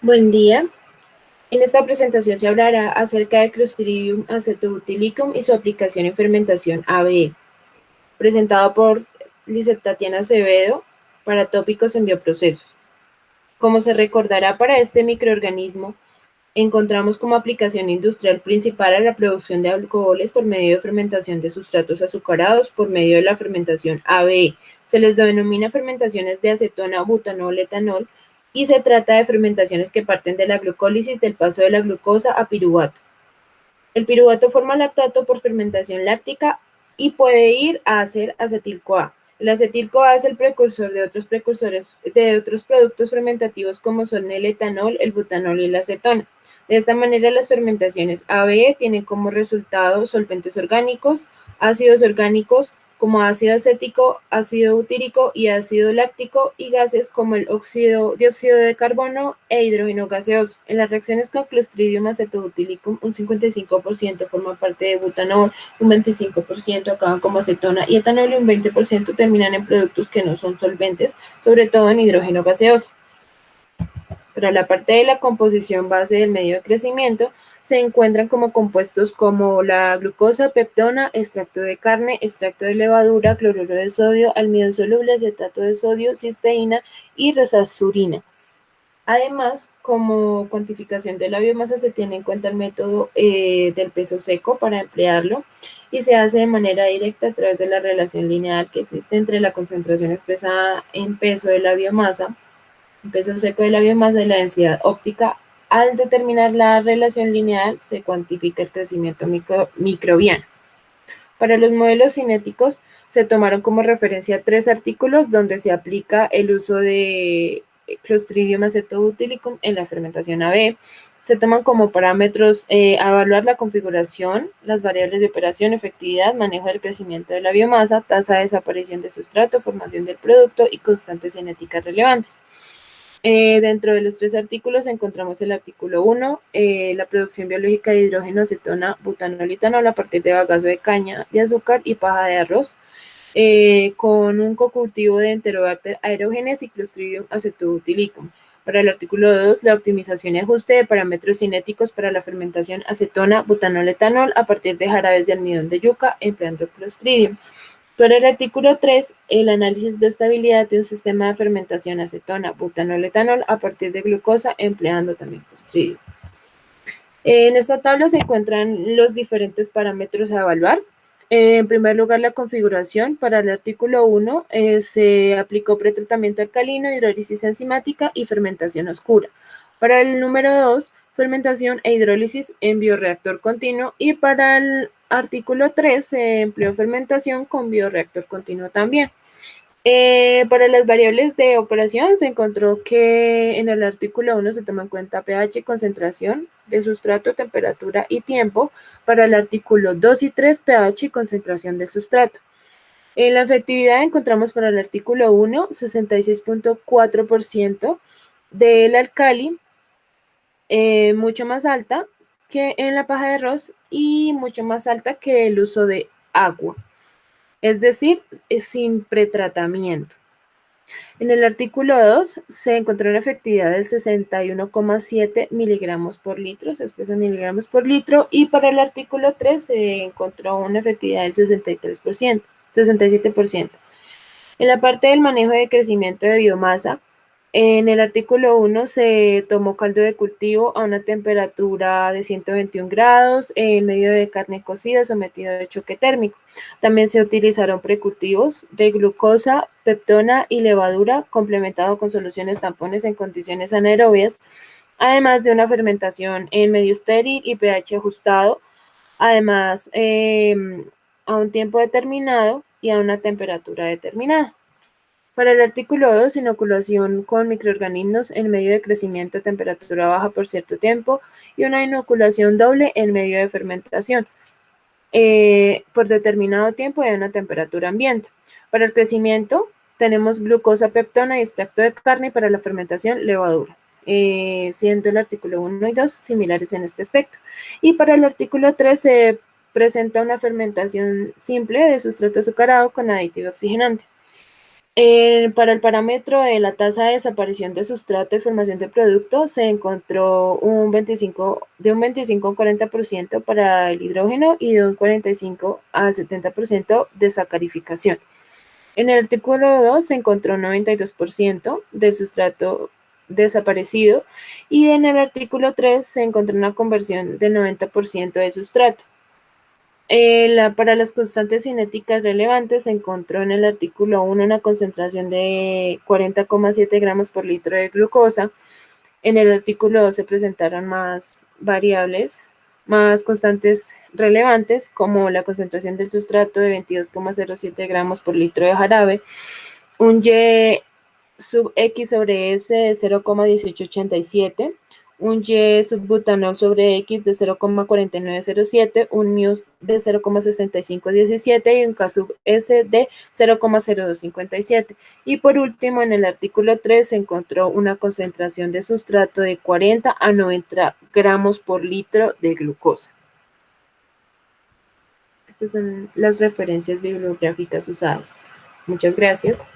Buen día. En esta presentación se hablará acerca de Clostridium acetobutylicum y su aplicación en fermentación ABE, presentado por Lizeth Tatiana Acevedo para tópicos en bioprocesos. Como se recordará, para este microorganismo encontramos como aplicación industrial principal a la producción de alcoholes por medio de fermentación de sustratos azucarados por medio de la fermentación ABE. Se les denomina fermentaciones de acetona, butanol, etanol, y se trata de fermentaciones que parten de la glucólisis del paso de la glucosa a piruvato. El piruvato forma lactato por fermentación láctica y puede ir a hacer acetil-CoA. El acetil-CoA es el precursor de otros productos fermentativos como son el etanol, el butanol y la acetona. De esta manera, las fermentaciones ABE tienen como resultado solventes orgánicos, ácidos orgánicos como ácido acético, ácido butírico y ácido láctico, y gases como el dióxido de carbono e hidrógeno gaseoso. En las reacciones con Clostridium acetobutylicum, un 55% forma parte de butanol, un 25% acaban como acetona y etanol, y un 20% terminan en productos que no son solventes, sobre todo en hidrógeno gaseoso. Para la parte de la composición base del medio de crecimiento, se encuentran como compuestos como la glucosa, peptona, extracto de carne, extracto de levadura, cloruro de sodio, almidón soluble, acetato de sodio, cisteína y resazurina. Además, como cuantificación de la biomasa, se tiene en cuenta el método del peso seco para emplearlo, y se hace de manera directa a través de la relación lineal que existe entre la concentración expresada en peso de la biomasa, el peso seco de la biomasa y la densidad óptica. Al determinar la relación lineal, se cuantifica el crecimiento microbiano. Para los modelos cinéticos se tomaron como referencia 3 artículos donde se aplica el uso de Clostridium acetobutylicum en la fermentación AB. Se toman como parámetros a evaluar la configuración, las variables de operación, efectividad, manejo del crecimiento de la biomasa, tasa de desaparición de sustrato, formación del producto y constantes cinéticas relevantes. Dentro de los 3 artículos encontramos el artículo 1, la producción biológica de hidrógeno, acetona, butanol y etanol a partir de bagazo de caña de azúcar y paja de arroz, con un cocultivo de Enterobacter aerogenes y Clostridium acetobutylicum. Para el artículo 2, la optimización y ajuste de parámetros cinéticos para la fermentación acetona, butanol, etanol a partir de jarabes de almidón de yuca empleando Clostridium. Para el artículo 3, el análisis de estabilidad de un sistema de fermentación acetona, butanol, etanol a partir de glucosa empleando también Clostridium. En esta tabla se encuentran los diferentes parámetros a evaluar. En primer lugar, la configuración. Para el artículo 1 se aplicó pretratamiento alcalino, hidrólisis enzimática y fermentación oscura. Para el número 2, fermentación e hidrólisis en bioreactor continuo, y para el artículo 3 se empleó fermentación con bioreactor continuo también. Para las variables de operación se encontró que en el artículo 1 se toma en cuenta pH, concentración de sustrato, temperatura y tiempo. Para el artículo 2 y 3, pH y concentración del sustrato. En la efectividad encontramos para el artículo 1 66.4% del alcali, mucho más alta que en la paja de arroz y mucho más alta que el uso de agua, es decir, sin pretratamiento. En el artículo 2 se encontró una efectividad del 61,7 miligramos por litro, se expresa en miligramos por litro, y para el artículo 3 se encontró una efectividad del 63%, 67%. En la parte del manejo de crecimiento de biomasa, en el artículo 1 se tomó caldo de cultivo a una temperatura de 121 grados en medio de carne cocida sometido a choque térmico. También se utilizaron precultivos de glucosa, peptona y levadura, complementado con soluciones tampones en condiciones anaerobias, además de una fermentación en medio estéril y pH ajustado, además a un tiempo determinado y a una temperatura determinada. Para el artículo 2, inoculación con microorganismos en medio de crecimiento a temperatura baja por cierto tiempo, y una inoculación doble en medio de fermentación por determinado tiempo y a una temperatura ambiente. Para el crecimiento tenemos glucosa, peptona y extracto de carne, y para la fermentación levadura, siendo el artículo 1 y 2 similares en este aspecto. Y para el artículo 3 se presenta una fermentación simple de sustrato azucarado con aditivo oxigenante. Para el parámetro de la tasa de desaparición de sustrato y formación de producto se encontró un 25 al 40% para el hidrógeno y de un 45 al 70% de sacarificación. En el artículo 2 se encontró un 92% del sustrato desaparecido y en el artículo 3 se encontró una conversión del 90% de sustrato. Para las constantes cinéticas relevantes se encontró en el artículo 1 una concentración de 40,7 gramos por litro de glucosa. En el artículo 2 se presentaron más variables, más constantes relevantes, como la concentración del sustrato de 22,07 gramos por litro de jarabe, un Y sub X sobre S de 0,1887, un Y subbutanol sobre X de 0,4907, un mu de 0,6517 y un K sub S de 0,0257. Y por último, en el artículo 3 se encontró una concentración de sustrato de 40 a 90 gramos por litro de glucosa. Estas son las referencias bibliográficas usadas. Muchas gracias.